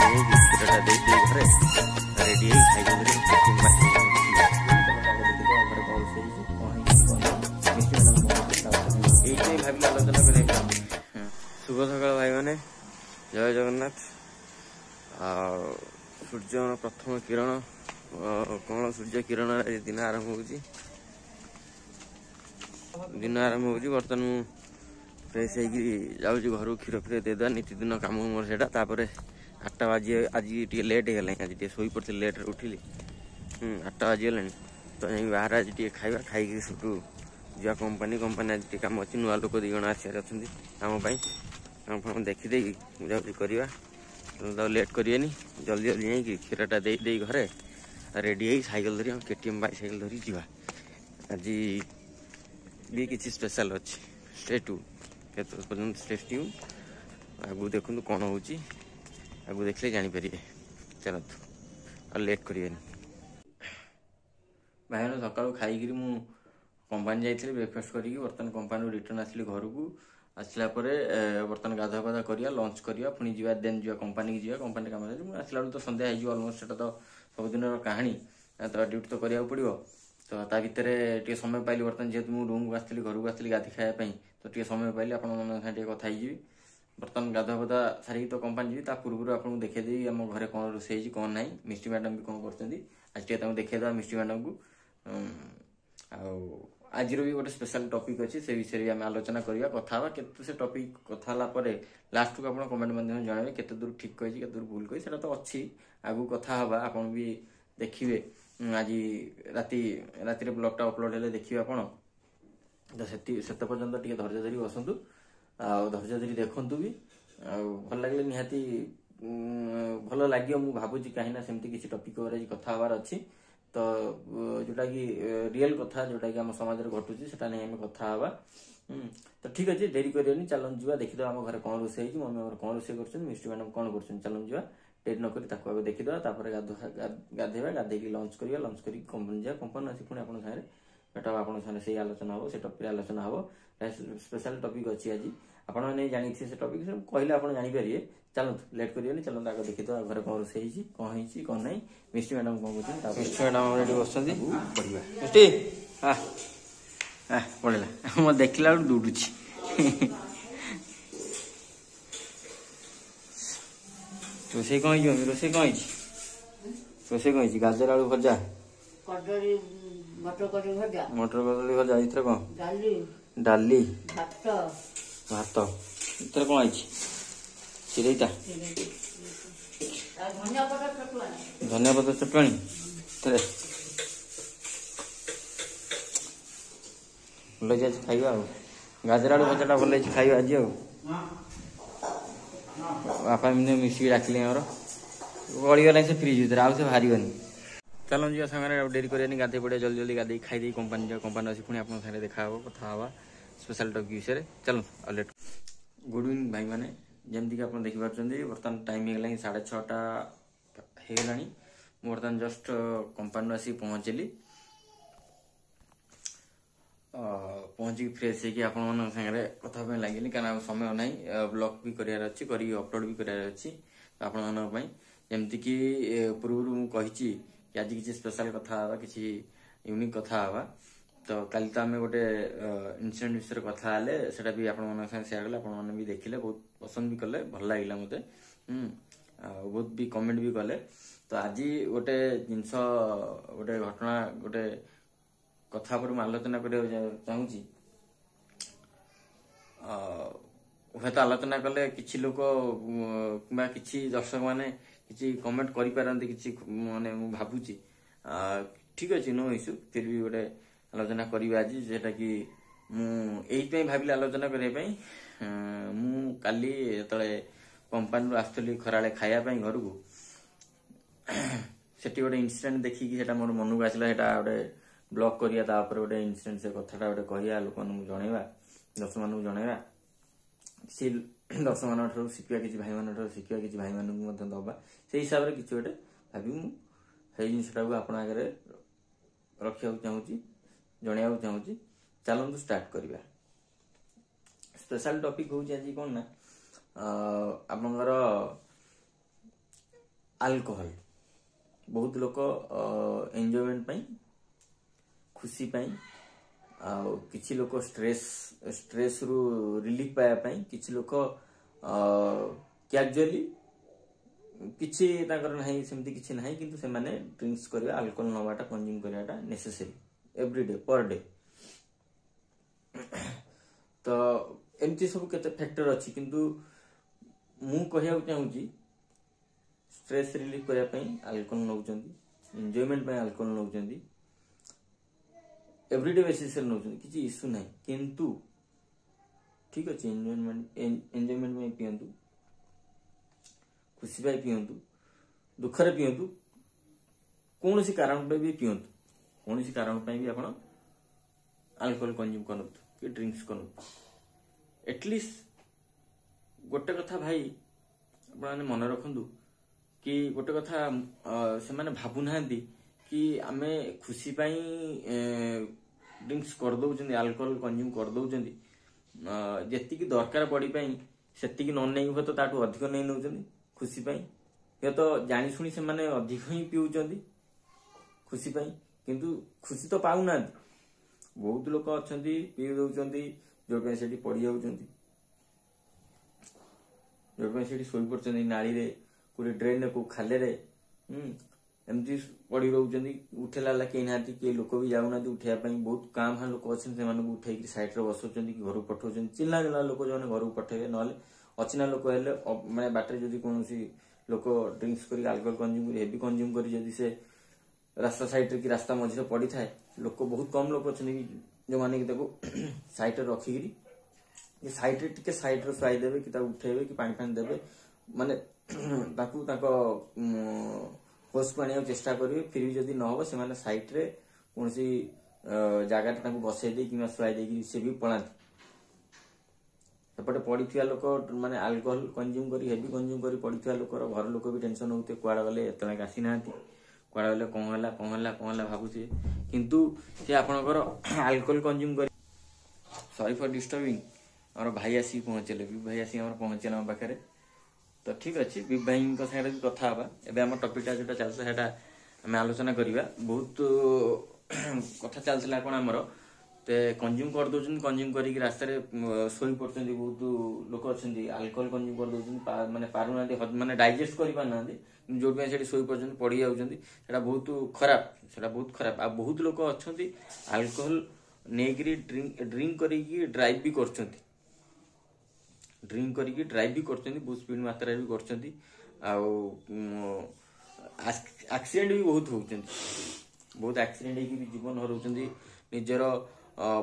Ready এইটাই ভাবিলে আলোচনা କରିବା। শুভ সকাଳ ଭାଇମାନେ, ଜୟ ଜଗନ୍ନାଥ। ଆଉ ସୂର୍ଯ୍ୟର ପ୍ରଥମ କିରଣ କଣ ସୂର୍ଯ୍ୟ କିରଣ ଦିନ ଆରମ୍ଭ ହେଉଛି। ବର୍ତ୍ତମାନ ମୁଁ ଫ୍ରେଶ ହେଇକି ଯାଉଛି ଘରକୁ, କ୍ଷୀର ଦେଇଦେବା ନିତିଦିନ କାମ ମୋର ସେଇଟା। ତାପରେ 8ଟା ବାଜି, ଆଜି ଟିକେ ଲେଟ୍ ହେଇଗଲାଣି, ଆଜି ଟିକେ ଶୋଇପଡ଼ିଥିଲି, ଲେଟ୍ରେ ଉଠିଲି। 8ଟା ବାଜିଗଲାଣି, ତ ଯାଇକି ବାହାରେ ଆଜି ଟିକେ ଖାଇବା, ଖାଇକି ସେଠୁ ଯିବା କମ୍ପାନୀ ଆଜି ଟିକେ କାମ ଅଛି। ନୂଆ ଲୋକ 2 ଜଣ ଆସିବାର ଅଛନ୍ତି କାମ ପାଇଁ। କାମ ଫାମ ଦେଖିଦେଇକି ବୁଝାବୁଝି କରିବା, ତାକୁ ଲେଟ୍ କରିବେନି। ଜଲ୍ଦି ଯାଇକି କ୍ଷୀରଟା ଦେଇ ଘରେ ରେଡ଼ି ହେଇ ସାଇକେଲ ଧରି ଆମ KTM ବାଇସାଇକେଲ ଧରି ଯିବା। ଆଜି ବି କିଛି ସ୍ପେଶାଲ ଅଛି। ଷ୍ଟେ ଟ୍ୟୁନ୍, କେତେ ପର୍ଯ୍ୟନ୍ତ ଷ୍ଟେ ଟ୍ୟୁନ୍। ଆଗକୁ ଦେଖନ୍ତୁ କ'ଣ ହେଉଛି, ଆଗକୁ ଦେଖିଲେ ଜାଣିପାରିବେ। ଚାଲନ୍ତୁ ଆଉ ଲେଟ୍ କରିବେନି। ଭାଇମାନେ, ସକାଳୁ ଖାଇକିରି ମୁଁ କମ୍ପାନୀ ଯାଇଥିଲି ବ୍ରେକଫାଷ୍ଟ କରିକି। ବର୍ତ୍ତମାନ କମ୍ପାନୀରୁ ରିଟର୍ନ ଆସିଲି ଘରକୁ। ଆସିଲା ପରେ ବର୍ତ୍ତମାନ ଗାଧୁଆ ପାଧୁଆ କରିବା, ଲଞ୍ଚ କରିବା, ପୁଣି ଯିବା, ଦେନ୍ ଯିବା କମ୍ପାନୀକି ଯିବା। କମ୍ପାନୀ କାମ ଅଛି, ମୁଁ ଆସିଲା ବେଳକୁ ତ ସନ୍ଧ୍ୟା ହେଇଯିବ ଅଲମୋଷ୍ଟ। ସେଟା ତ ସବୁଦିନର କାହାଣୀ, ତ ଡ୍ୟୁଟି ତ କରିବାକୁ ପଡ଼ିବ। ତ ତା ଭିତରେ ଟିକେ ସମୟ ପାଇଲି। ବର୍ତ୍ତମାନ ଯେହେତୁ ମୁଁ ରୁମ୍କୁ ଆସିଥିଲି, ଘରକୁ ଆସିଥିଲି ଗାଧି ଖାଇବା ପାଇଁ, ତ ଟିକେ ସମୟ ପାଇଲି ଆପଣମାନଙ୍କ ସାଙ୍ଗେ ଟିକେ କଥା ହେଇଯିବି। ବର୍ତ୍ତମାନ ଗାଧୁଆ ପାଧୁଆ ସାରିକି ତ କମ୍ପାନୀ ଯିବି। ତା ପୂର୍ବରୁ ଆପଣଙ୍କୁ ଦେଖେଇଦେବି ଆମ ଘରେ କ'ଣ ରୋଷେଇ ହେଇଛି, କ'ଣ ନାହିଁ। ମିଷ୍ଟି ମ୍ୟାଡ଼ାମ୍ ବି କ'ଣ କରୁଛନ୍ତି, ଆଜି ଟିକେ ତାଙ୍କୁ ଦେଖେଇଦେବା ମିଷ୍ଟି ମ୍ୟାଡ଼ାମ୍କୁ। ଆଉ ଆଜିର ବି ଗୋଟେ ସ୍ପେଶାଲ ଟପିକ୍ ଅଛି, ସେ ବିଷୟରେ ବି ଆମେ ଆଲୋଚନା କରିବା, କଥା ହେବା। କେତେ ସେ ଟପିକ୍ କଥା ହେଲା ପରେ ଲାଷ୍ଟକୁ ଆପଣ କମେଣ୍ଟ ମାଧ୍ୟମରେ ଜଣାଇବେ କେତେ ଦୂର ଠିକ୍ କହିଛି, କେତେ ଦୂର ଭୁଲ କହିଛି। ସେଇଟା ତ ଅଛି, ଆଗକୁ କଥା ହେବା। ଆପଣ ବି ଦେଖିବେ, ଆଜି ରାତିରେ ବ୍ଲଗ୍ଟା ଅପଲୋଡ଼ ହେଲେ ଦେଖିବେ ଆପଣ। ତ ସେତେ ପର୍ଯ୍ୟନ୍ତ ଟିକେ ଧୈର୍ଯ୍ୟ ଧରି ବସନ୍ତୁ, ଆଉ ଧୈର୍ଯ୍ୟ ଧରି ଦେଖନ୍ତୁ ବି। ଆଉ ଭଲ ଲାଗିଲେ ନିହାତି ଭଲ ଲାଗିବ ମୁଁ ଭାବୁଛି, କାହିଁକିନା ସେମିତି କିଛି ଟପିକ୍ ଉପରେ ଆଜି କଥା ହେବାର ଅଛି। ତ ଯୋଉଟାକି ରିଏଲ କଥା, ଯୋଉଟାକି ଆମ ସମାଜରେ ଘଟୁଛି, ସେଟା ନେଇ ଆମେ କଥା ହେବା। ତ ଠିକ୍ ଅଛି, ଡେରି କରିବାନି, ଚାଲନ୍ତୁ ଯିବା ଦେଖିଦେବା ଆମ ଘରେ କ'ଣ ରୋଷେଇ ହେଇଛି, ମମି ଆମର କ'ଣ ରୋଷେଇ କରୁଛନ୍ତି, ମିଷ୍ଟି ମ୍ୟାଡ଼ାମ୍ କ'ଣ କରୁଛନ୍ତି। ଚାଲନ୍ତୁ ଯିବା, ଡେରି ନକରି ତାକୁ ଆଗ ଦେଖିଦେବା। ତାପରେ ଗାଧେଇବା, ଗାଧେଇକି ଲଞ୍ଚ କରିବା, ଲଞ୍ଚ କରିକି କମ୍ପାନୀ ଯିବା। କମ୍ପାନୀ ଆସି ପୁଣି ଆପଣଙ୍କ ସାଙ୍ଗରେ ଭେଟ ହେବ, ଆପଣଙ୍କ ସାଙ୍ଗରେ ସେଇ ଆଲୋଚନା ହେବ, ସେ ଟପିକ୍ରେ ଆଲୋଚନା ହେବ। ସ୍ପେଶାଲ ଟପିକ୍ ଅଛି ଆଜି, ଆପଣମାନେ ଜାଣିଥିବେ ସେ ଟପିକ୍, କହିଲେ ଆପଣ ଜାଣିପାରିବେ। ଚାଲନ୍ତୁ ଲେଟ୍ କରିବେନି, ଚାଲନ୍ତୁ ଆଗ ଦେଖିଦେବା ଘରେ କ'ଣ ରୋଷେଇ ହେଇଛି, କ'ଣ ହେଇଛି, କ'ଣ ନାହିଁ, ମିଷ୍ଟି ମ୍ୟାଡ଼ାମ୍ କ'ଣ କରୁଛନ୍ତି। ମିଷ୍ଟି ମ୍ୟାଡ଼ାମ୍ ଆମର ଏଠି ବସୁଛନ୍ତି, ପଢ଼ିବା। ମିଷ୍ଟି ପଳେଇଲା, ମୁଁ ଦେଖିଲା ବେଳକୁ ଦୌଡ଼ୁଛି। ରୋଷେଇ କ'ଣ ହେଇଛି? ରୋଷେଇ କ'ଣ ହେଇଛି? ଗାଜର ଆଳୁ ଭଜା, ମଟର କଦଳୀ ଭଜା। ଏଥିରେ କ'ଣ? ଡାଲି, ଭାତ। ଏଥିରେ କ'ଣ ହେଇଛି? ଚିରେଇଟା, ଧନିଆ ପତ୍ର ଚଟଣି। ଏଥିରେ ଭଲ ହେଇଛି ଆଜି ଖାଇବା। ଆଉ ଗାଜର ଆଳୁ ଭଜାଟା ଭଲ ହେଇଛି ଖାଇବା ଆଜି। ଆଉ ବାପା ଏମିତି ମିଶିକି ଡାକିଲେ, ଆମର ଗଳିଗଲାଣି ସେ ଫ୍ରିଜ୍ ଭିତରେ, ଆଉ ସେ ବାହାରିବନି। ଚାଲନ୍ତୁ ଯିବା ସାଙ୍ଗରେ, ଆଉ ଡେରି କରିବାନି, ଗାଧେଇ ପଡ଼ିବା, ଜଲ୍ଦି ଗାଧେଇ ଖାଇଦେଇ କମ୍ପାନୀ ଯିବା। କମ୍ପାନୀ ଆସି ପୁଣି ଆପଣଙ୍କ ସାଙ୍ଗରେ ଦେଖା ହେବ, କଥା ହେବା ସ୍ପେଶାଲ ଟପିକ୍ ବିଷୟରେ। ଚାଲନ୍ତୁ ଆଉ ଲେଟ୍। ଗୁଡ୍ ଇଭିନିଂ ଭାଇମାନେ, ଯେମିତିକି ଆପଣ ଦେଖିପାରୁଛନ୍ତି ବର୍ତ୍ତମାନ ଟାଇମ୍ ହେଇଗଲାଣି 6:30 ହେଇଗଲାଣି। ମୁଁ ବର୍ତ୍ତମାନ ଜଷ୍ଟ କମ୍ପାନୀରୁ ଆସିକି ପହଞ୍ଚିଲି। ପହଞ୍ଚିକି ଫ୍ରେଶ୍ ହେଇକି ଆପଣମାନଙ୍କ ସାଙ୍ଗରେ କଥା ପାଇଁ ଲାଗିଲି, କାରଣ ଆଉ ସମୟ ନାହିଁ। ବ୍ଲଗ୍ ବି କରିବାର ଅଛି, କରିକି ଅପଲୋଡ଼ ବି କରିବାର ଅଛି ଆପଣମାନଙ୍କ ପାଇଁ। ଯେମିତିକି ପୂର୍ବରୁ ମୁଁ କହିଛି କି ଆଜି କିଛି ସ୍ପେଶାଲ କଥା ହେବା, କିଛି ୟୁନିକ୍ କଥା ହେବା। ତ କାଲି ତ ଆମେ ଗୋଟେ ଇନସିଡେଣ୍ଟ ବିଷୟରେ କଥା ହେଲେ, ସେଟା ବି ଆପଣମାନଙ୍କ ସାଙ୍ଗେ ସେୟାର କଲେ, ଆପଣମାନେ ବି ଦେଖିଲେ, ବହୁତ ପସନ୍ଦ ବି କଲେ, ଭଲ ଲାଗିଲା ମୋତେ। ଆଉ ବହୁତ ବି କମେଣ୍ଟ ବି କଲେ। ତ ଆଜି ଗୋଟେ ଜିନିଷ, ଗୋଟେ ଘଟଣା, ଗୋଟେ କଥା ଉପରେ ମୁଁ ଆଲୋଚନା କରିବାକୁ ଚାହୁଁଛି। ହୁଏତ ଆଲୋଚନା କଲେ କିଛି ଲୋକ କିମ୍ବା କିଛି ଦର୍ଶକ ମାନେ କିଛି କମେଣ୍ଟ କରିପାରନ୍ତି, କିଛି ମାନେ ମୁଁ ଭାବୁଛି। ଠିକ୍ ଅଛି, ନୋ ଇସ୍ୟୁ। ଫିର୍ ବି ଗୋଟେ ଆଲୋଚନା କରିବା ଆଜି, ଯେଟାକି ମୁଁ ଏଇଥିପାଇଁ ଭାବିଲି ଆଲୋଚନା କରିବା ପାଇଁ। ମୁଁ କାଲି ଯେତେବେଳେ କମ୍ପାନୀରୁ ଆସୁଥିଲି ଖରାବେଳେ ଖାଇବା ପାଇଁ ଘରକୁ, ସେଠି ଗୋଟେ ଇନସିଡେଣ୍ଟ ଦେଖିକି ସେଟା ମୋର ମନକୁ ଆସିଲା। ସେଟା ଗୋଟେ ବ୍ଲଗ୍ କରିବା, ତାପରେ ଗୋଟେ ଇନସିଡେଣ୍ଟ, ସେ କଥାଟା ଗୋଟେ କହିବା, ଲୋକମାନଙ୍କୁ ଜଣେଇବା, ଦର୍ଶକମାନଙ୍କୁ ଜଣେଇବା। ସେ ଦର୍ଶକମାନଙ୍କ ଠାରୁ ଶିଖିବା, କିଛି ଭାଇମାନଙ୍କ ଠାରୁ ଶିଖିବା, କିଛି ଭାଇମାନଙ୍କୁ ମଧ୍ୟ ଦେବା। ସେଇ ହିସାବରେ କିଛି ଗୋଟେ ଭାବି ମୁଁ ସେଇ ଜିନିଷଟାକୁ ଆପଣ ଆଗରେ ରଖିବାକୁ ଚାହୁଁଛି, ଜଣେଇବାକୁ ଚାହୁଁଛି। ଚାଲନ୍ତୁ ଷ୍ଟାର୍ଟ କରିବା। ସ୍ପେଶାଲ ଟପିକ୍ ହେଉଛି ଆଜି କ'ଣ ନା, ଆପଣଙ୍କର ଆଲକୋହଲ ବହୁତ ଲୋକ ଏନ୍ଜୟମେଣ୍ଟ ପାଇଁ, ଖୁସି ପାଇଁ, ଆଉ କିଛି ଲୋକ ଷ୍ଟ୍ରେସରୁ ରିଲିଫ ପାଇବା ପାଇଁ, କିଛି ଲୋକ କ୍ୟାଜୁଆଲି କିଛି ତାଙ୍କର ନାହିଁ, ସେମିତି କିଛି ନାହିଁ, କିନ୍ତୁ ସେମାନେ ଡ୍ରିଙ୍କସ୍ କରିବା, ଆଲକୋହଲ ନେବାଟା, କନଜ୍ୟୁମ୍ କରିବାଟା ନେସେସରି ଏଭ୍ରିଡେ ପର ଡେ। ତ ଏମିତି ସବୁ କେତେ ଫ୍ୟାକ୍ଟର ଅଛି, କିନ୍ତୁ ମୁଁ କହିବାକୁ ଚାହୁଁଛି ଷ୍ଟ୍ରେସ୍ ରିଲିଫ୍ କରିବା ପାଇଁ ଆଲକୋହଲ ନେଉଛନ୍ତି, ଏନ୍ଜୟମେଣ୍ଟ ପାଇଁ ଆଲକୋହଲ ନେଉଛନ୍ତି, ଏଭ୍ରିଡେ ବେସିସରେ ନେଉଛନ୍ତି, କିଛି ଇସ୍ୟୁ ନାହିଁ। କିନ୍ତୁ ଠିକ୍ ଅଛି, ଏନ୍ଜୟମେଣ୍ଟ ପାଇଁ ପିଅନ୍ତୁ, ଖୁସି ପାଇଁ ପିଅନ୍ତୁ, ଦୁଃଖରେ ପିଅନ୍ତୁ, କୌଣସି କାରଣ ପାଇଁ ବି ପିଅନ୍ତୁ, କୌଣସି କାରଣ ପାଇଁ ବି ଆପଣ ଆଲକୋହଲ କନଜ୍ୟୁମ୍ କରନ୍ତୁ କି ଡ୍ରିଙ୍କସ୍ କରନ୍ତୁ। ଏଟଲିଷ୍ଟ ଗୋଟେ କଥା ଭାଇ ଆପଣମାନେ ମନେ ରଖନ୍ତୁ କି ଗୋଟେ କଥା ସେମାନେ ଭାବୁନାହାନ୍ତି କି ଆମେ ଖୁସି ପାଇଁ ଡ୍ରିଙ୍କସ୍ କରିଦେଉଛନ୍ତି, ଆଲକୋହଲ କନଜ୍ୟୁମ୍ କରିଦେଉଛନ୍ତି, ଯେତିକି ଦରକାର ବଡି ପାଇଁ ସେତିକି ନ ନେଇ ହୁଏତ ତାଠୁ ଅଧିକ ନେଇ ନେଉଛନ୍ତି ଖୁସି ପାଇଁ, ହୁଏତ ଜାଣିଶୁଣି ସେମାନେ ଅଧିକ ହିଁ ପିଉଛନ୍ତି ଖୁସି ପାଇଁ, କିନ୍ତୁ ଖୁସି ତ ପାଉନାହାନ୍ତି। ବହୁତ ଲୋକ ଅଛନ୍ତି ପିଇ ଦେଉଛନ୍ତି, ଯୋଉପାଇଁ ସେଠି ପଡି ଯାଉଛନ୍ତି, ଯୋଉପାଇଁ ସେଠି ଶୋଇପଡୁଛନ୍ତି ନାଳିରେ, କୋଉଠି ଡ୍ରେନରେ, କୋଉ ଖାଲରେ, ଏମିତି ପଡି ରହୁଛନ୍ତି। ଉଠେଇଲା ହେଲା କେହି ନାହାନ୍ତି, କିଏ ଲୋକ ବି ଯାଉନାହାନ୍ତି ଉଠେଇବା ପାଇଁ। ବହୁତ କାଁ ଭାଁ ଲୋକ ଅଛନ୍ତି, ସେମାନଙ୍କୁ ଉଠେଇକି ସାଇଡରେ ବସଉଛନ୍ତି କି ଘରକୁ ପଠାଉଛନ୍ତି। ଚିହ୍ନା ଜଣା ଲୋକ ଯୋଉମାନେ ଘରକୁ ପଠେଇବେ, ନହେଲେ ଅଚିହ୍ନା ଲୋକ ହେଲେ ମାନେ ବାଟରେ ଯଦି କୌଣସି ଲୋକ ଡ୍ରିଙ୍କସ୍ କରି ଆଲକୋହଲ କନଜ୍ୟୁମ୍ କରି, ହେଭି କନଜ୍ୟୁମ୍ କରି ଯଦି ସେ ରାସ୍ତା ସାଇଡରେ କି ରାସ୍ତା ମଝିରେ ପଡିଥାଏ, ଲୋକ ବହୁତ କମ ଲୋକ ଅଛନ୍ତି କି ଯୋଉମାନେ କି ତାକୁ ସାଇଡରେ ରଖିକିରି ସାଇଡରେ ଟିକେ ସାଇଡରେ ଶୁଆଇ ଦେବେ କି ତାକୁ ଉଠେଇବେ କି ପାଣି ଫାଣି ଦେବେ, ମାନେ ତାକୁ ତାଙ୍କ ହୋସ୍କୁ ଆଣିବାକୁ ଚେଷ୍ଟା କରିବେ। ଫିର ବି ଯଦି ନ ହବ, ସେମାନେ ସାଇଡରେ କୌଣସି ଜାଗାରେ ତାଙ୍କୁ ବସେଇ ଦେଇ କିମ୍ବା ଶୁଆଇ ଦେଇକି ସେ ବି ପଳାନ୍ତି। ସେପଟେ ପଡିଥିବା ଲୋକ ମାନେ ଆଲକୋହଲ କନଜ୍ୟୁମ୍ କରି, ହେଭି କନଜ୍ୟୁମ୍ କରି ପଡିଥିବା ଲୋକର ଘର ଲୋକ ବି ଟେନସନ ହଉଥିବେ, କୁଆଡେ ଗଲେ, ଏତେବେଳେ ଆସିନାହାନ୍ତି, କୁଆଡେ ଗଲେ, କଣ ହେଲା ଭାବୁଥିବେ। କିନ୍ତୁ ସେ ଆପଣଙ୍କର ଆଲକୋହଲ କନଜ୍ୟୁମ୍ କରି, ସରି ଫର ଡିଷ୍ଟର୍ବିଂ, ଆମର ଭାଇ ଆସିକି ପହଞ୍ଚିଲେ, ବି ଭାଇ ଆସିକି ଆମର ପହଞ୍ଚିଲେ ଆମ ପାଖରେ। ତ ଠିକ୍ ଅଛି, ବିଭୁ ଭାଇଙ୍କ ସାଙ୍ଗରେ ବି କଥା ହେବା। ଏବେ ଆମ ଟପିକଟା ଯୋଉଟା ଚାଲିଥିଲା ସେଇଟା ଆମେ ଆଲୋଚନା କରିବା। ବହୁତ କଥା ଚାଲିଥିଲା କଣ ଆମର, ତ କନଜ୍ୟୁମ୍ କରିଦେଉଛନ୍ତି, କନଜ୍ୟୁମ୍ କରିକି ରାସ୍ତାରେ ଶୋଇ ପଡୁଛନ୍ତି। ବହୁତ ଲୋକ ଅଛନ୍ତି ଆଲକୋହଲ କନଜ୍ୟୁମ୍ କରିଦେଉଛନ୍ତି, ମାନେ ପାରୁନାହାନ୍ତି, ମାନେ ଡାଇଜେଷ୍ଟ କରିପାରୁନାହାନ୍ତି, ଯୋଉଥିପାଇଁ ସେଠି ଶୋଇ ପଡୁଛନ୍ତି, ପଡି ଯାଉଛନ୍ତି। ସେଟା ବହୁତ ଖରାପ, ସେଟା ବହୁତ ଖରାପ। ଆଉ ବହୁତ ଲୋକ ଅଛନ୍ତି ଆଲକୋହଲ ନେଇକିରି ଡ୍ରିଙ୍କ କରିକି ଡ୍ରାଇଭ ବି କରୁଛନ୍ତି, ବହୁତ ସ୍ପିଡ ମାତ୍ରାରେ ବି କରୁଛନ୍ତି। ଆଉ ଆକ୍ସିଡେଣ୍ଟ ବି ବହୁତ ହଉଛନ୍ତି, ବହୁତ ଆକ୍ସିଡେଣ୍ଟ ହେଇକି ବି ଜୀବନ ହରଉଛନ୍ତି। ନିଜର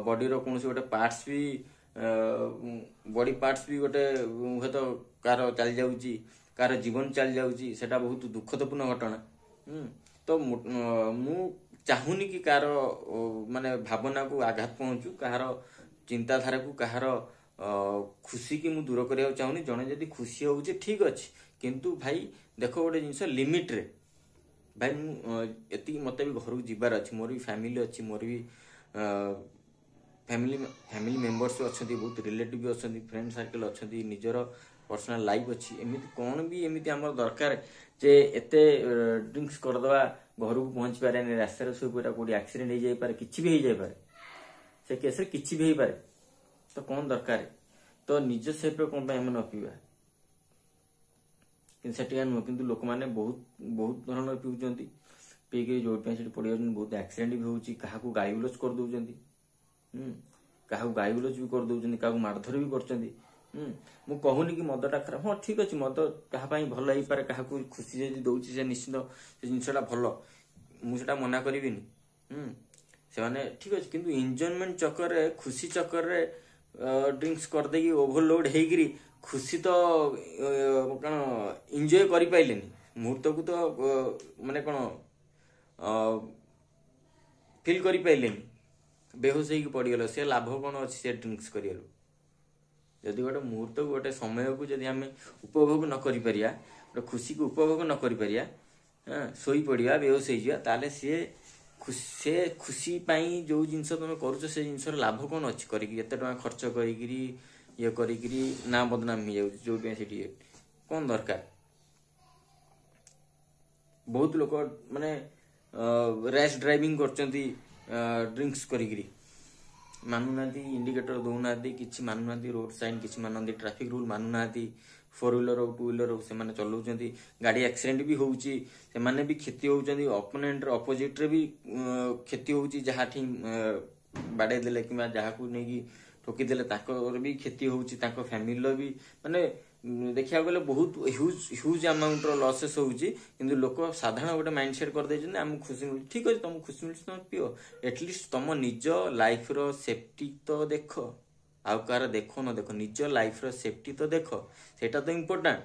ବଡିର କୌଣସି ଗୋଟେ ପାର୍ଟସ ବି, ବଡି ପାର୍ଟସ ବି ଗୋଟେ ହୁଏତ କାହାର ଚାଲି ଯାଉଛି, କାହାର ଜୀବନ ଚାଲି ଯାଉଛି। ସେଟା ବହୁତ ଦୁଃଖଦପୂର୍ଣ୍ଣ ଘଟଣା। ତ ମୁଁ ଚାହୁଁନି କି କାହାର ମାନେ ଭାବନାକୁ ଆଘାତ ପହଞ୍ଚୁ, କାହାର ଚିନ୍ତାଧାରାକୁ, କାହାର ଖୁସିକି ମୁଁ ଦୂର କରିବାକୁ ଚାହୁଁନି। ଜଣେ ଯଦି ଖୁସି ହଉଛି ଠିକ ଅଛି, କିନ୍ତୁ ଭାଇ ଦେଖ ଗୋଟେ ଜିନିଷ ଲିମିଟରେ। ଭାଇ ମୁଁ ଏତିକି, ମତେ ବି ଘରକୁ ଯିବାର ଅଛି, ମୋର ବି ଫ୍ୟାମିଲି ଅଛି, ମୋର ବି ଫ୍ୟାମିଲି ମେମ୍ବର୍ସ ଅଛନ୍ତି, ବହୁତ ରିଲେଟିଭ ବି ଅଛନ୍ତି, ଫ୍ରେଣ୍ଡ ସାର୍କେଲ ଅଛନ୍ତି, ନିଜର ପର୍ସନାଲ ଲାଇଫ ଅଛି। ଏମିତି କଣ ବି ଏମିତି ଆମର ଦରକାର ଯେ ଏତେ ଡ୍ରିଙ୍କସ୍ କରିଦେବା, ଘରକୁ ପହଞ୍ଚି ପାରେନି, ରାସ୍ତାରେ ଶୋଇପଡ଼ିବା, କୋଉଠି ଆକ୍ସିଡେଣ୍ଟ ହେଇଯାଇପାରେ, କିଛି ବି ହେଇଯାଇପାରେ, ସେ କେସରେ କିଛି ବି ହେଇପାରେ। ତ କଣ ଦରକାର? ତ ନିଜ ସେଫରେ କଣ ପାଇଁ ଆମେ ନ ପିଇବା? କିନ୍ତୁ ସେଠିକା ନୁହଁ, କିନ୍ତୁ ଲୋକମାନେ ବହୁତ ଧৰণৰ ପିଉଛନ୍ତି, ପିଇକି ଯୋଉଥିପାଇଁ ସେଠି ପଡ଼ିଯାଉଛନ୍ତି। ବହୁତ ଆକ୍ସିଡେଣ୍ଟ ବି ହଉଛି, କାହାକୁ ଗାଳିଗୁଲଜ କରିଦଉଛନ୍ତି, କାହାକୁ ଗାଳିଗୁଲଜ ବି କରିଦଉଛନ୍ତି, କାହାକୁ ମାରଧର ବି କରୁଛନ୍ତି। ମୁଁ କହୁନି କି ମଦଟା ଖରାପ, ହଁ ଠିକ ଅଛି, ମଦ କାହା ପାଇଁ ଭଲ ହେଇପାରେ, କାହାକୁ ଖୁସି ଯଦି ଦଉଛି ସେ ନିଶ୍ଚିନ୍ତ ସେ ଜିନିଷଟା ଭଲ, ମୁଁ ସେଟା ମନା କରିବିନି। ସେମାନେ ଠିକ ଅଛି, କିନ୍ତୁ ଏନ୍ଜୟମେଣ୍ଟ ଚକରରେ, ଖୁସି ଚକରରେ ଡ୍ରିଙ୍କସ୍ କରିଦେଇକି ଓଭରଲୋଡ ହେଇକିରି ଖୁସି ତ କଣ ଏନ୍ଜୟ କରିପାରିଲେନି, ମୁହୂର୍ତ୍ତକୁ ତ ମାନେ କଣ ଫିଲ୍ କରିପାରିଲେନି, ବେହୋସ ହେଇକି ପଡିଗଲ। ସେ ଲାଭ କଣ ଅଛି ସେ ଡ୍ରିଙ୍କସ୍ କରିବାରୁ? ଯଦି ଗୋଟେ ମୁହୂର୍ତ୍ତକୁ, ଗୋଟେ ସମୟକୁ ଯଦି ଆମେ ଉପଭୋଗ ନ କରିପାରିବା, ଗୋଟେ ଖୁସିକୁ ଉପଭୋଗ ନ କରିପାରିବା, ଶୋଇପଡ଼ିବା, ବେହୋସ ହେଇଯିବା, ତାହେଲେ ସେ ଖୁସି ପାଇଁ ଯୋଉ ଜିନିଷ ତମେ କରୁଛ, ସେ ଜିନିଷର ଲାଭ କଣ ଅଛି? କରିକି ଏତେ ଟଙ୍କା ଖର୍ଚ୍ଚ କରିକିରି ଇଏ କରିକିରି ନା ବଦନାମ ହେଇଯାଉଛି, ଯୋଉଥିପାଇଁ ସେଠି କଣ ଦରକାର? बहुत लोक माने रैश ड्राइविंग करचंती ड्रिंक्स करिकरी मानुना इंडिकेटर दौना कि मानुना रोड साइन कि मानती ट्रैफिक रूल मानुना फोर व्हीलर हो टू व्हीलर हो से चलाऊँ गाड़ी एक्सीडेंट भी होउची से माने भी क्षति होउचंदी अपोनेंट अपोजिट रे भी क्षति होउची जहाँ ठी बाड़े देले कि जहाँ को नहीं ठोकी देले ताकर भी क्षति होउची ताको फैमिली भी माने देखिया गले बहुत ह्यूज अमाउंट रो लॉसेस होउची किंतु लोक साधारण गोटे माइंडसेट कर दे जे हम खुशी मिल ठीक अछि तुम खुशी मिल तुम पियो एटलिस्ट तुम निज लाइफ रो सेफ्टी तो देखो आउ कार देखो न देखो निज लाइफ रो सेफ्टी तो देखो सेटा तो इम्पोर्टेंट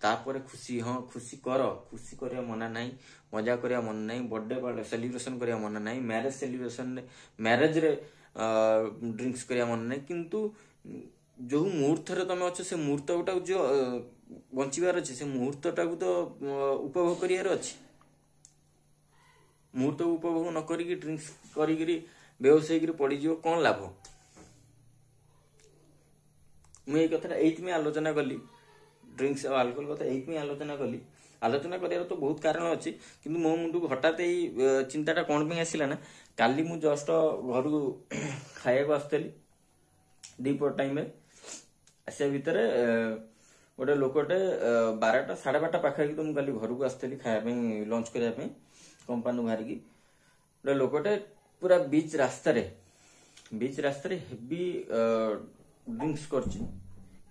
तापर खुशी हाँ खुशी करिया मना नहीं मजा करिया मन नहीं बर्थडे सेलिब्रेशन करिया मन नहीं मैरिज सेलिब्रेशन मैरिज रे ड्रिंक्स करिया मन नहीं किंतु जो मुहूर्त तुम अच्छे से मुहूर्त गोटा जो बचार अच्छे से मुहूर्त टाक तो उपभोग करार अच्छे मुहूर्त उपभोग न करी ड्रिंक्स करी बेहोश होकर पड़ज कौन लाभ मुझे कथा ये आलोचना कली ड्रिंक्स और अल्कोहल कथा ये आलोचना कली आलोचना करार तो बहुत कारण अच्छी कि मो मुंड को हठात यही चिंताटा कौन आसला ना काली मु जस्ट घर खाया आसली दीपर टाइम आसा भितर गोटे लोकटे 12टा 12:30 पाखापाखि तो मुझे घर को आसती खायापी लंच करने कंपानी बाहर की गोटे लोकटे पूरा बीच रास्तार हेवी ड्रिंक्स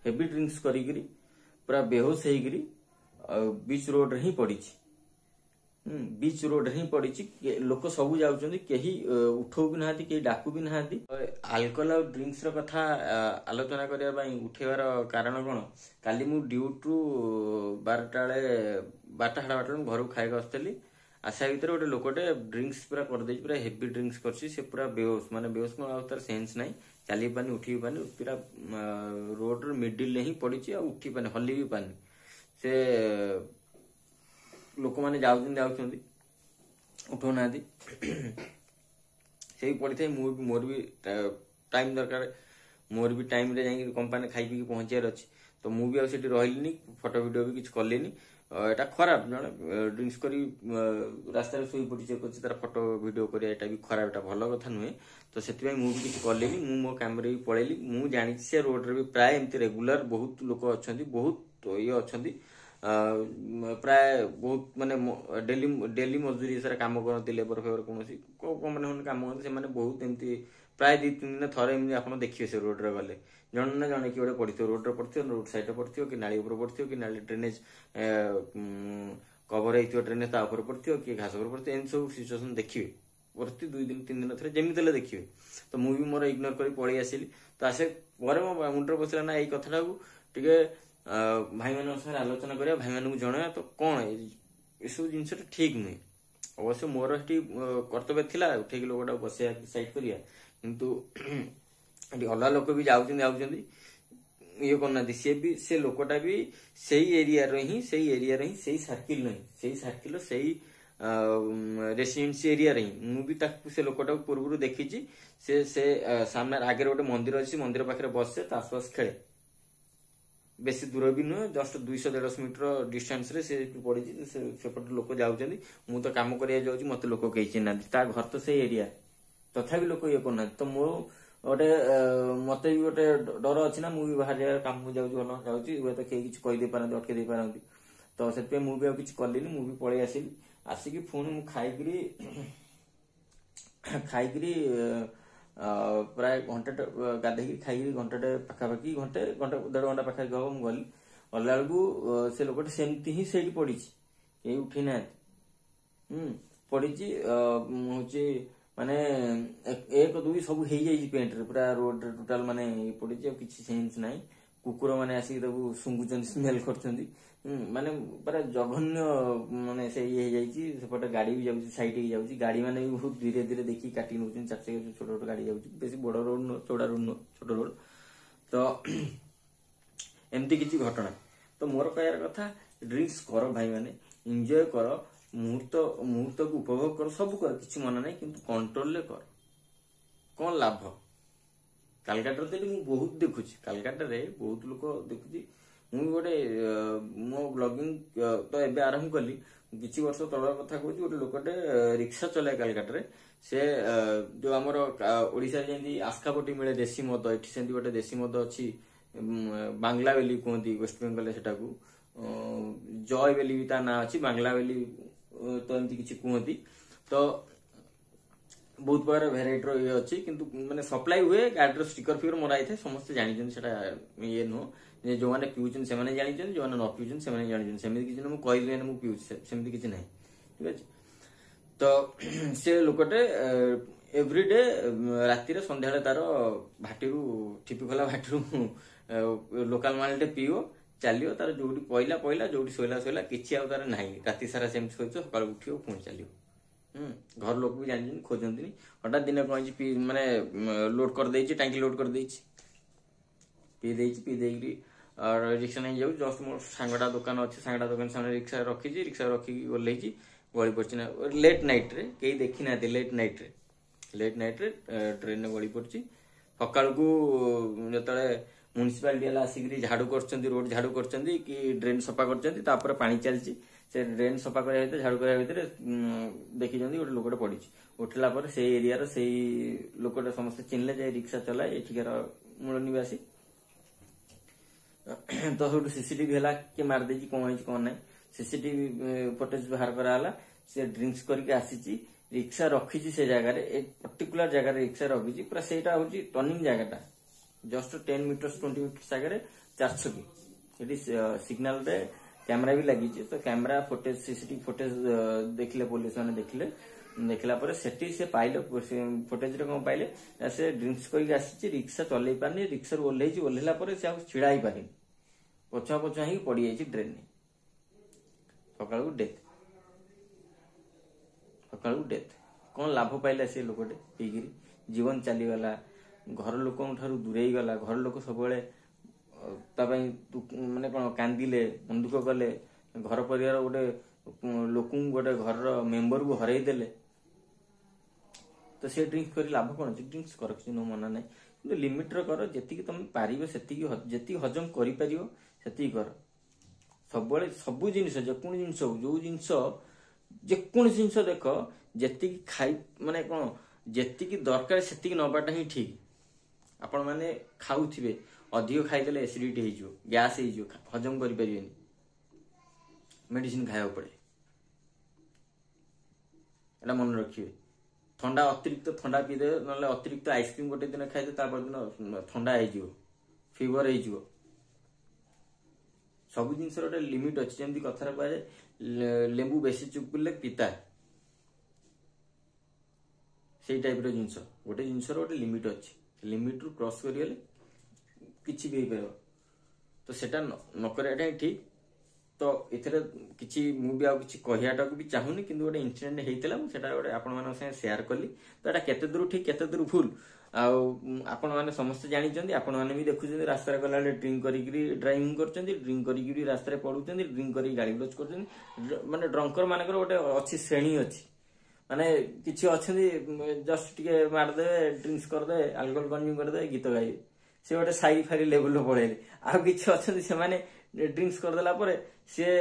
हेवी ड्रिंक्स करी पूरा बेहोश होकर बीच रोड रे ही पड़ी बीच रोड रे ही पड़ी लोक सब जाऊँ कहीं उठो भी ना कहीं डाकू भी ना अल्कोहल और ड्रिंक्स कथा आलोचना करने उठेबार कारण कौन काली मु ड्यूटी 12टा बेले 12:30 घर को खाई आसली आशा भितर गोटे लोकटे ड्रिंक्स पूरा कर पूरा हेवी ड्रिंक्स कर पूरा बेहोश माने बेहोश कौन तार सेन्स ना चली पानी उठी पानी पूरा रोड मिडिल ही पड़ी उठी पानी हली भी पानी से लोक मैंने जाऊँ उठौना से पड़ी था मोर भी टाइम दरकार मोर भी टाइम रे जाई कंपनी खाई पी पहुंचार अच्छी तो मुझे भी आठ रही फोटो वीडियो भी किसी कलेनी एटा खराब जन ड्रिंक्स करी रास्ता शोई पड़ी तार फोटो वीडियो करा भी खराब एटा भल कथा नुहे तो से मुझे किसी कलेनी मो काम भी पलैली मुझे जानी से रोड रे भी प्राय एमती रेगुलर बहुत लोक अच्छा बहुत ये अच्छा प्राय बहुत माने डेली मजदूरी सारा काम करते लेबर फेबर कौन कंपनी काम करते से बहुत एमती प्राय 2-3 दिन थरे एमती आप देखिए से रोड रे गले जन ना जन कि पड़ी रोड रे पड़ी रोड साइड पड़ी कि नाली पड़ी कि नाली ड्रेनेज कवर हो ड्रेनेज पड़ी कि घास पड़ी एम सब सिचुएसन देखिए पड़ती 2-3 दिन थे जमी देखिए तो मुझे मोर इग्नोर कर पलि आसली तो आसे पर मो मुंडे बसला ना यही कथा टे भाई मान साथ आलोचना करा भाई मान जन तो कौन यू जिन ठीक नुहे अवश्य मोर कर्तव्य थिला उठे लोकटा बस साइड करिया किंतु अलग लोक भी जाऊँ ये करना सी भी से लोकटा भी सही एरिया ही सही सर्किल नहीं सही सर्किल सही रेसिडेंसी एरिया रही मुझे से लोकटा पूर्व देखी से सामने आगे गोटे मंदिर अच्छी मंदिर पाखे बसे ताश खेले बेसी दूर भी नुहे जस्ट 200-150 मीटर डिस्टेंस रे से पड़ी सेपटे लोक जाऊँ मु तो कम कर मत लोक कही चिन्ह घर तो से एरिया तथापि लोक ये करना तो मो गोटे मत भी गोटे डर अच्छी ना मुझे बाहर जगह कम जाऊँगी हुए तो कहीं किसी कहीदे पारती अटकई पारती तो से मुझे किसी कलिनी मुझे पलि आसली आसिक पुणी मुझे खाई प्राय घंटे गाधे खाई घंटे पाखापाखि घंटे 1.5 घंटा पाखापाखि हम गली गला बेलू से लोक सेमती ही से पड़ी कहीं उठी ना पड़ी हूँ माने 1-2 सब हो पेंट रे पूरा रोड रे टोटाल माने पड़ी किसी सेन्स ना कुकुर मैंने आसिक शुंगुचंदी स्मेल करछंदी माने पूरा जघन्य माने से ये सेपटे गाड़ी भी जाऊँ साइड ही जाऊँ गाड़ी मैंने भी बहुत धीरे धीरे देखिए काटी नौ 4 चक्का छोट छोट गाड़ी जाऊँ बेस बड़ रोड न चौड़ा रोड न छोट रोड तो एमती किसी घटना तो मोर कहर कथा ड्रिंक्स कर भाई मैंने एंजॉय कर मुहूर्त को उपभोग कर सब कर किसी मना ना कि कंट्रोल कर कौन लाभ कालकाटा तो बहुत देखुची कालकाटा रे बहुत लोक देखुची मुझे गोटे मो ब्लॉगिंग तो एबे आरंभ कली କିଛି ବର୍ଷ ତଳର କଥା କହୁଛି, ଗୋଟେ ଲୋକଟେ ରିକ୍ସା ଚଲାଏ କାଲକାଟାରେ। ସେ ଯୋଉ ଆମର ଓଡିଶାରେ ଯେମିତି ଆସ୍କାପଟି ମିଳେ ଦେଶୀ ମଦ, ଏଠି ସେମିତି ଗୋଟେ ଦେଶୀ ମଦ ଅଛି, ବାଂଲା ବୋଲି କୁହନ୍ତି ୱେଷ୍ଟ ବେଙ୍ଗଲରେ ସେଟାକୁ, ଜୟ ବୋଲି ବି ତା ନାଁ ଅଛି, ବାଂଲା ବୋଲି ତ ଏମିତି କିଛି କୁହନ୍ତି। ତ ବହୁତ ପ୍ରକାର ଭେରାଇଟିର ଇଏ ଅଛି, କିନ୍ତୁ ମାନେ ସପ୍ଲାଇ ହୁଏ, ଗାଡିର ଷ୍ଟିକର ଫିକର ମରା ହେଇଥାଏ, ସମସ୍ତେ ଜାଣିଛନ୍ତି ସେଟା ଇଏ ନୁହଁ ଯେ ଯୋଉମାନେ ପିଉଛନ୍ତି ସେମାନେ ଜାଣିଛନ୍ତି, ଯୋଉମାନେ ନ ପିଉଛନ୍ତି ସେମାନେ ଜାଣିଛନ୍ତି, ସେମିତି କିଛି ନୁହଁ ମୁଁ କହିଲି ମୁଁ ପିଉଛି, ସେମିତି କିଛି ନାହିଁ, ଠିକ ଅଛି। ତ ସେ ଲୋକଟେ ଏଭ୍ରିଡେ ରାତିରେ ସନ୍ଧ୍ୟାବେଳେ ତାର ଭାଟିରୁ ଠିପି ଖୋଲା ଭାଟିରୁ ଲୋକାଲ ମାଲଟେ ପିଇବ, ଚାଲିବ, ତାର ଯୋଉଠି ପଇଲା ପଇଲା, ଯୋଉଠି ଶୋଇଲା ଶୋଇଲା, କିଛି ଆଉ ତାର ନାହିଁ, ରାତି ସାରା ସେମିତି ଶୋଇଥିବ, ସକାଳୁ ଉଠିବ ପୁଣି ଚାଲିବ। ଘର ଲୋକ ବି ଜାଣିଛନ୍ତି, ଖୋଜନ୍ତିନି। ହଠାତ୍ ଦିନେ କଣ ହେଇଛି, ମାନେ ଲୋଡ କରିଦେଇଛି, ଟାଙ୍କି ଲୋଡ କରିଦେଇଛି, ପିଇ ଦେଇକିରି ରିକ୍ସା ନେଇ ଯାଉଛି। ଜଷ୍ଟ ମୋ ସାଙ୍ଗଟା ଦୋକାନ ଅଛି, ସାଙ୍ଗଟା ଦୋକାନ ସାମନେ ରିକ୍ସା ରଖିଛି, ରିକ୍ସା ରଖିକି ଓହ୍ଲେଇଛି, ଗଳି ପଡିଛି ନା ଲେଟ୍ ନାଇଟ୍ରେ, କେହି ଦେଖି ନାହାନ୍ତି, ଲେଟ୍ ନାଇଟ୍ରେ ଟ୍ରେନରେ ଗଳି ପଡିଛି। ସକାଳକୁ ଯେତେବେଳେ ମ୍ୟୁନିସିପାଲିଟି ହେଲା ଆସିକିରି ଝାଡୁ କରୁଛନ୍ତି, ରୋଡ ଝାଡୁ କରୁଛନ୍ତି କି ଡ୍ରେନ ସଫା କରୁଛନ୍ତି, ତାପରେ ପାଣି ଚାଲିଛି, ସେ ଡ୍ରେନ ସଫା କରିବା ଭିତରେ, ଝାଡୁ କରିବା ଭିତରେ ଦେଖିଛନ୍ତି ଗୋଟେ ଲୋକଟେ ପଡିଛି। ଉଠିଲା ପରେ ସେଇ ଏରିଆର ସେଇ ଲୋକଟା ସମସ୍ତେ ଚିହ୍ନିଲେ ଯେ ରିକ୍ସା ଚଲାଏ, ଏଠିକାର ମୂଳ ନିବାସୀ। ତ ସେଠୁ ସିସିଟିଭି ହେଲା, କିଏ ମାରିଦେଇଛି, କଣ ହେଇଛି କଣ ନାହିଁ, ସିସିଟିଭି ଫୁଟେଜ ବାହାର କରାହେଲା। ସେ ଡ୍ରିଙ୍କସ କରିକି ଆସିଛି, ରିକ୍ସା ରଖିଛି ସେ ଜାଗାରେ, ଏ ପର୍ଟିକୁଲାର ଜାଗାରେ ରିକ୍ସା ରଖିଛି, ପୁରା ସେଇଟା ହଉଛି ଟର୍ଣ୍ଣିଂ ଜାଗାଟା, ଜଷ୍ଟ 10 ମିଟର୍ସ 20 ମିଟର୍ସ ଜାଗାରେ 4 ଛକି। ସେଠି ସିଗ୍ନାଲରେ କ୍ୟାମେରା ବି ଲାଗିଛି, ତ କ୍ୟାମେରା ଫୁଟେଜ, ସିସିଟିଭି ଫୁଟେଜ ଦେଖିଲେ ପୋଲିସ ମାନେ ଦେଖିଲା ପରେ ସେଠି ସେ ପାଇଲେ, ଫୁଟେଜରେ କଣ ପାଇଲେ, ସେ ଡ୍ରିଙ୍କସ କରିକି ଆସିଛି, ରିକ୍ସା ଚଲେଇ ପାରୁନି, ରିକ୍ସାରୁ ଓହ୍ଲେଇଛି, ଓହ୍ଲେଇଲା ପରେ ସେ ଆଉ ଛିଡା ହେଇପାରିନି, ପଛୁଆ ହେଇକି ପଡିଯାଇଛି ଡ୍ରେନରେ। ସକାଳକୁ ଡେଥ୍। କଣ ଲାଭ ପାଇଲା ସେ ଲୋକଟେ ପିଇକିରି? ଜୀବନ ଚାଲିଗଲା, ଘର ଲୋକଙ୍କ ଠାରୁ ଦୂରେଇ ଗଲା, ଘର ଲୋକ ସବୁବେଳେ ତା ପାଇଁ ମାନେ କଣ କାନ୍ଦିଲେ, ମନ ଦୁଃଖ କଲେ, ଘର ପରିବାର ଗୋଟେ ଲୋକଙ୍କୁ, ଗୋଟେ ଘରର ମେମ୍ବରକୁ ହରେଇ ଦେଲେ। ତ ସେ ଡ୍ରିଙ୍କସ କରି ଲାଭ କଣ ଅଛି? ଡ୍ରିଙ୍କସ କର, କିଛି ନ ମନା ନାହିଁ, କିନ୍ତୁ ଲିମିଟର କର, ଯେତିକି ତମେ ପାରିବ ସେତିକି, ଯେତିକି ହଜମ କରିପାରିବ ସେତିକି କର। ସବୁବେଳେ ସବୁ ଜିନିଷ, ଯେକୌଣସି ଜିନିଷ ହଉ, ଯୋଉ ଜିନିଷ, ଯେକୌଣସି ଜିନିଷ ଦେଖ, ଯେତିକି ଖାଇ ମାନେ କଣ, ଯେତିକି ଦରକାର ସେତିକି ନବାଟା ହିଁ ଠିକ। ଆପଣ ମାନେ ଖାଉଥିବେ, ଅଧିକ ଖାଇଦେଲେ ଏସିଡିଟି ହେଇଯିବ, ଗ୍ୟାସ୍ ହେଇଯିବ, ହଜମ କରିପାରିବେନି, ମେଡିସିନ ଖାଇବାକୁ ପଡେ, ଏଟା ମନେ ରଖିବେ। ଅତିରିକ୍ତ ଥଣ୍ଡା ପିଇଦେବେ, ନହେଲେ ଅତିରିକ୍ତ ଆଇସ୍କ୍ରିମ ଗୋଟେ ଦିନ ଖାଇଦେବେ, ତାପର ଦିନ ଥଣ୍ଡା ହେଇଯିବ, ଫିଭର ହେଇଯିବ। ସବୁ ଜିନିଷର ଗୋଟେ ଲିମିଟ ଅଛି, ଯେମିତି କଥାରେ କୁହାଯାଏ, ଲେମ୍ବୁ ବେଶୀ ଚୁପୁଡ଼ିଲେ ପିତା, ସେଇ ଟାଇପର ଜିନିଷ। ଗୋଟେ ଜିନିଷର ଗୋଟେ ଲିମିଟ ଅଛି, ଲିମିଟରୁ କ୍ରସ କରିଗଲେ କିଛି ବି ହେଇପାରିବ। ତ ସେଟା ନ କରିବାଟା ହିଁ ଠିକ। ତ ଏଥିରେ କିଛି ମୁଁ ବି ଆଉ କିଛି କହିବାଟାକୁ ବି ଚାହୁଁନି, କିନ୍ତୁ ଗୋଟେ ଇନସିଡେଣ୍ଟ ହେଇଥିଲା, ମୁଁ ସେଟା ଗୋଟେ ଆପଣମାନଙ୍କ ସାଙ୍ଗେ ସେୟାର କଲି। ତ ଏଟା କେତେ ଦୂର ଠିକ, କେତେ ଦୂର ଭୁଲ, ଆଉ ଆପଣମାନେ ସମସ୍ତେ ଜାଣିଛନ୍ତି, ଆପଣମାନେ ବି ଦେଖୁଛନ୍ତି, ରାସ୍ତାରେ ଗଲାବେଳେ ଡ୍ରିଙ୍କ କରିକି ଡ୍ରାଇଭିଂ କରୁଛନ୍ତି, ଡ୍ରିଙ୍କ କରିକି ରାସ୍ତାରେ ପଡୁଛନ୍ତି, ଡ୍ରିଙ୍କ କରିକି ଗାଡି ବ୍ଲୋଚ କରୁଛନ୍ତି। ମାନେ ଡ୍ରଙ୍କର ମାନଙ୍କର ଗୋଟେ ଅଛି, ଶ୍ରେଣୀ ଅଛି, ମାନେ କିଛି ଅଛନ୍ତି ଜଷ୍ଟ ଟିକେ ମାରିଦେବେ, ଡ୍ରିଙ୍କସ କରିଦେବେ, ଆଲକୋହଲ କନଜ୍ୟୁମ କରିଦେବେ, ଗୀତ ଗାଇବେ, ସେ ଗୋଟେ ସାଇ ଫାରି ଲେଭେଲର ପଳେଇଲେ। ଆଉ କିଛି ଅଛନ୍ତି ସେମାନେ ଡ୍ରିଙ୍କସ କରିଦେଲା ପରେ ସିଏ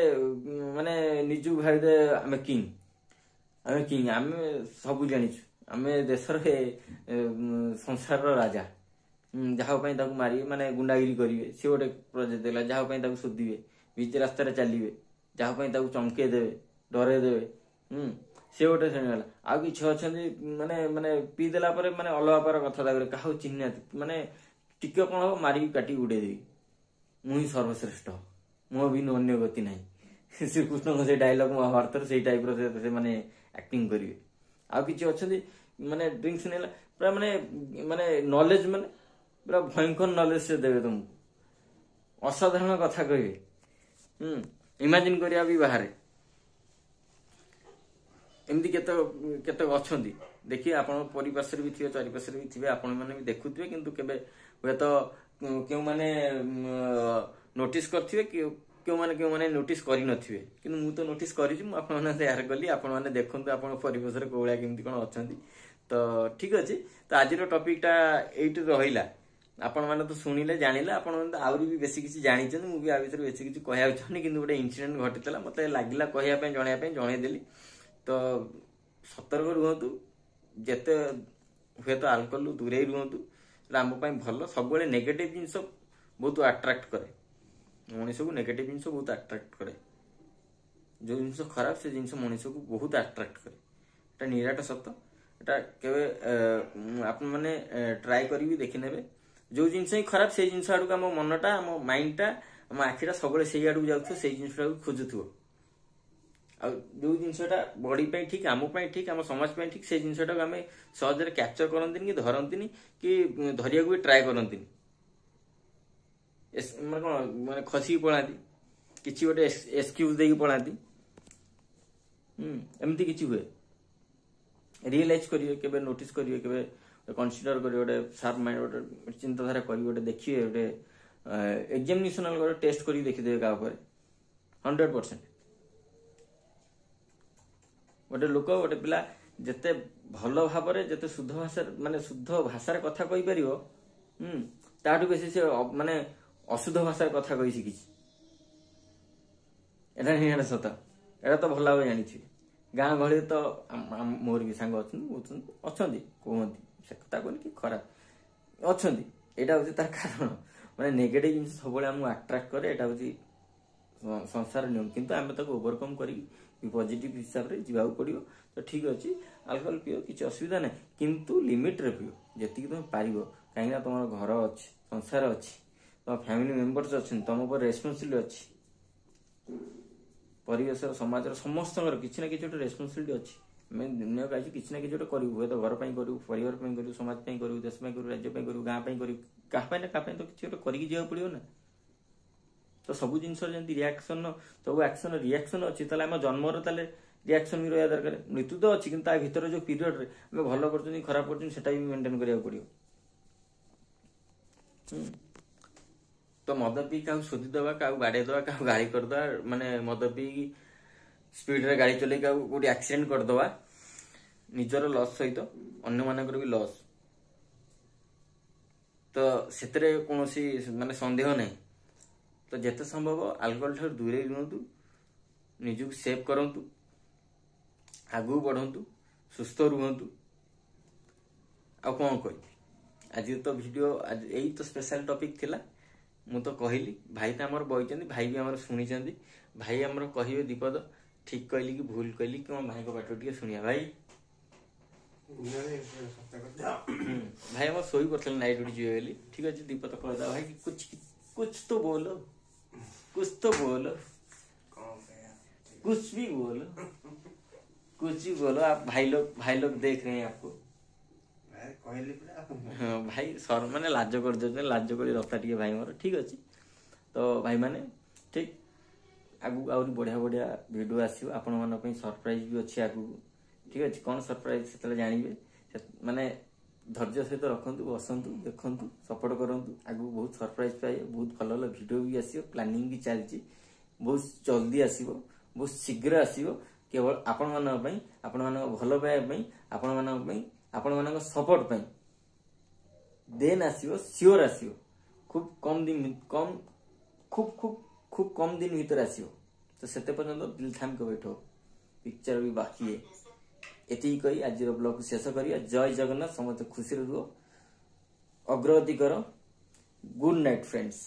ମାନେ ନିଜକୁ ଭାବିଦେବେ ଆମେ କିଙ୍ଗ, ଆମେ ସବୁ ଜାଣିଛୁ, ଆମେ ଦେଶର ସଂସାରର ରାଜା। ଯାହା ପାଇଁ ତାକୁ ମାରିବେ, ମାନେ ଗୁଣ୍ଡାଗିରି କରିବେ, ସେ ଗୋଟେ ପ୍ରୋଜେକ୍ଟ ଦେଲା। ଯାହା ପାଇଁ ତାକୁ ଶୋଧିବେ, ବିଚ ରାସ୍ତାରେ ଚାଲିବେ, ଯାହା ପାଇଁ ତାକୁ ଚମକେଇ ଦେବେ, ଡରେଇ ଦେବେ, ସେ ଗୋଟେ ଶ୍ରେଣୀ ହେଲା। ଆଉ କିଛି ଅଛନ୍ତି ମାନେ ମାନେ ପିଇ ଦେଲା ପରେ ମାନେ ଅଲଗା ପ୍ରକାର କଥା, ତାପରେ କାହାକୁ ଚିହ୍ନି ନାହାନ୍ତି, ମାନେ ଟିକେ କଣ ହବ ମାରିକି କାଟିକି ଉଡେଇଦେବି, ମୁଁ ହିଁ ସର୍ବଶ୍ରେଷ୍ଠ, ମୋ ବି ଅନ୍ୟ ଗତି ନାହିଁ। ଶ୍ରୀକୃଷ୍ଣଙ୍କ ସେଇ ଡାଇଲଗ ମହାଭାରତରେ ସେଇ ଟାଇପର ସେମାନେ ଆକ୍ଟିଂ କରିବେ। ଆଉ କିଛି ଅଛନ୍ତି ମାନେ ଡ୍ରିଙ୍କସ ନେଲା ପୁରା ମାନେ ମାନେ ନଲେଜ, ମାନେ ପୁରା ଭୟଙ୍କର ନଲେଜ ସେ ଦେବେ ତମକୁ, ଅସାଧାରଣ କଥା କହିବେ, ଇମାଜିନ କରିବା ବି ବାହାରେ। ଏମିତି କେତେ ଅଛନ୍ତି, ଦେଖିବେ ଆପଣଙ୍କ ପରିପାର୍ଶ୍ୱରେ ବି ଥିବେ, ଚାରିପାର୍ଶ୍ୱରେ ବି ଥିବେ, ଆପଣମାନେ ବି ଦେଖୁଥିବେ, କିନ୍ତୁ କେବେ ହୁଏତ କେଉଁମାନେ ନୋଟିସ କରିଥିବେ, କେଉଁମାନେ ନୋଟିସ କରିନଥିବେ, କିନ୍ତୁ ମୁଁ ତ ନୋଟିସ କରିଛି, ମୁଁ ଆପଣମାନେ ସେୟାର କଲି। ଆପଣମାନେ ଦେଖନ୍ତୁ ଆପଣଙ୍କ ପରିବେଶରେ କୋଉ ଭଳିଆ କେମିତି କଣ ଅଛନ୍ତି। ତ ଠିକ ଅଛି, ତ ଆଜିର ଟପିକଟା ଏଇଠି ରହିଲା। आपण मैंने तो शुणिले जानिले आपण मैंने तो आउरी भी बेसी किसी जानिछन मु भी आ भीतर बेसी किसी कहया चाहनी किंतु गोटे इंसिडेंट घटितला मते लागिला कहया पे जणै देली तो सतर्क रुहतु जेते हुए तो अल्कोहल दूरे रुहतु आम भल सब नेगेटिव जिनस बहुत अट्राक्ट करे मनीष को नेगेटिव जिनस बहुत अट्राक्ट करे जो जिनस खराब से जिनस मनीष को बहुत अट्राक्ट करे निराट सत एटा केबे आपण माने ट्राई करी भी देखि नेबे जो जिनस ही खराब से जिनस आडू आम मनटा आम माइंडटा आम आखिटा सब से आडू जाउथो से जिनस खोजुथो आ जो जिनसटा बॉडी पे ठीक आम ठीक आम समाज पे ठीक से जिनसटा आम सहज कैप्चर करंतिनी कि धरंतिनी कि धरिया को भी ट्राई करंतिनी माने कोन माने खसी पळाती किछि गोटे एक्सक्यूज देकी पळाती एमती किछि हुए रियलाइज करिए केबे नोटिस करिए केबे कंसीडर करिए गोटे शार्प माइंड गोटे चिंताधारा करिए गोटे देखिए गोटे एग्जामिनेशनल गोटे टेस्ट करी देखि देबे का ऊपर 100% गोटे लोक गोटे पिला जेते भल भाव जेते शुद्ध भाषा माने शुद्ध भाषार कथा कहि परिबो ताठु बेसी से माने अशुद्ध भाषार कथा कहि सिखि एटा नहीं सत एटा तो भल भाव जानी गाँ गहली तो मोर भी सांग अच्छा कहती से कथा कहनी कि खराब अच्छा यहाँ हूँ तार कारण माने नेगेटिव जिन सब आमको अट्राक्ट करे यहाँ हूँ संसार नियम किंतु आम ताको ओवरकम करी पॉजिटिव हिसाब से जावाक पड़ो तो ठीक अच्छे अल्कोहल पियो किसी असुविधा ना किंतु लिमिट रे पियो जी तुम पार कहीं तुम घर अच्छी संसार अच्छी तुम फैमिली मेंबर्स अच्छे तुम ऊपर रेस्पॉन्सिबिलिटी अच्छी परिवेश समाज समस्त किसी ना कि रेस्पॉन्सिबिलिटी अच्छी मैं दुनिया का किसी ना कि करूँ हुए तो घर पर करूँ परिवार करूँ समाज करूँ देश करूँ राज्य करूँ गाँ करूँ क्या तो किसी गोटे करके पड़ो ना तो सब जिन रिएक्शन सब एक्शन रिएक्शन अच्छी आम जन्मर रिएक्शन भी रहा दरकार मृत्यु तो अच्छी कि भीतर जो पीरियड में भल कर खराब कर मेंटेन करा पड़ो तो मद पी क्या शोधिदवा क्या बाड़ेदवा क्या गाड़ी करदे माने मद पी स्पीड रे गाड़ी चले गोटे एक्सीडेंट करदवा निजर लॉस सहित अन्य मानकर भी लॉस तो सेतरे कोनोसी माने संदेह नहीं तो जेते संभव अल्कोहल ठार दूरे रुहतु निजु सेव करंतु आगु बढ़ंतु सुस्थ रुहतु आ कौन कहि आज तो वीडियो आज यही तो स्पेशल टॉपिक थिला मु तो कहली भाई तो आमर बइचंदी भाई भी आमर सुनी चंदी भाई आमर कहियो दीपद ठीक कहली कि भूल कहली कि भाई को बाटो टिके सुनिया भाई भाई हम सोई पड़े नाइट ड्यूटी जीवे बोली ठीक अच्छे दीपद कहदा भाई कुछ तो बोलो कुछ तो बोलो कुछ भी बोलो आप भाई लोग देख रहे हैं आपको हाँ भाई सर मैंने लाज कर लाज कर रखा टे भाई मोर ठीक अच्छे तो भाई मैंने ठीक आगु आहुरी बढ़िया बढ़िया वीडियो आसो आपण सरप्राइज भी अच्छी आगु ठीक अच्छे कौन सरप्राइज से जानवे माने धैर्य सहित रखु बसतु देखु सपोर्ट करूँ आगु बहुत सरप्राइज पाए बहुत भल भल वीडियो भी आसो प्लानिंग भी चलती बहुत जल्दी आसो बहुत शीघ्र आसो केवल आपण मान आपण भल पाइबापी आपण मान सपोर्ट पाई देन आसो सियोर आसो खूब कम दिन खूब कम दिन भीतर आसो तो सेते पर्यंत दिल थाम के बैठो पिक्चर भी बाकी है एति कही आज ब्लॉग को शेष करिया जय जगन्नाथ समस्त खुशी रुह अग्रगति कर गुड नाइट फ्रेंड्स।